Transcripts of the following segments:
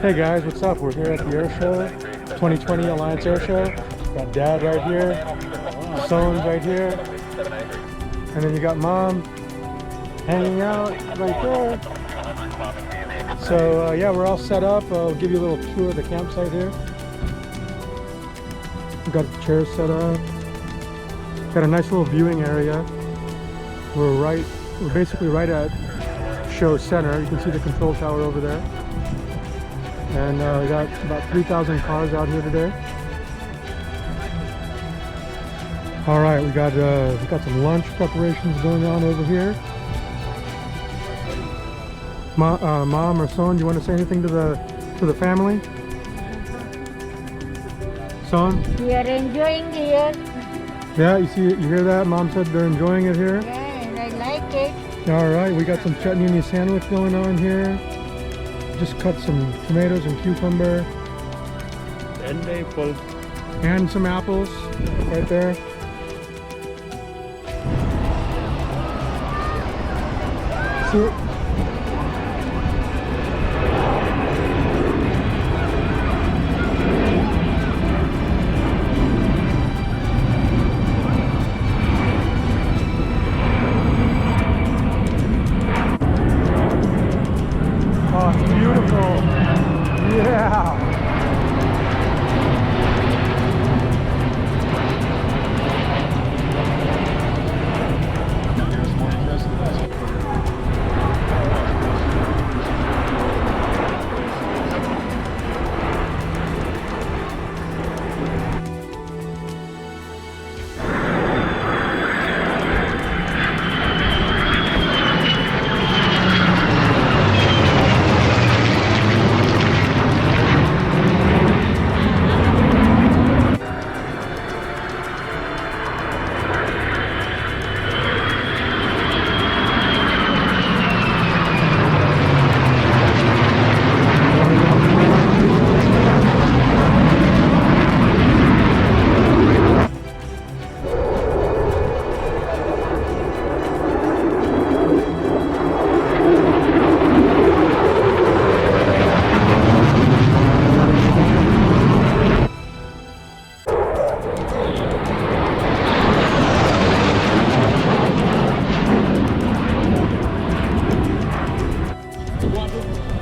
Hey guys, what's up? We're here at the Airshow, 2020 Alliance Airshow. Got Dad right here, Son's right here, and then you got Mom hanging out right there. So yeah, we're all set up. I'll give you a little tour of the campsite here. We've got the chairs set up. Got a nice little viewing area. We're basically right at show center. You can see the control tower over there. And we got about 3,000 cars out here today. All right, we got some lunch preparations going on over here. Mom or Son, do you want to say anything to the family? Son? We are enjoying here. Yeah, you hear that? Mom said they're enjoying it here. Yeah, and I like it. All right, we got some chutney sandwich going on here. Just cut some tomatoes and cucumber. And apples. And some apples right there. So, oh, it's beautiful. Yeah.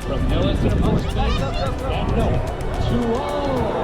From Nellis to the post back up, no, 2-0.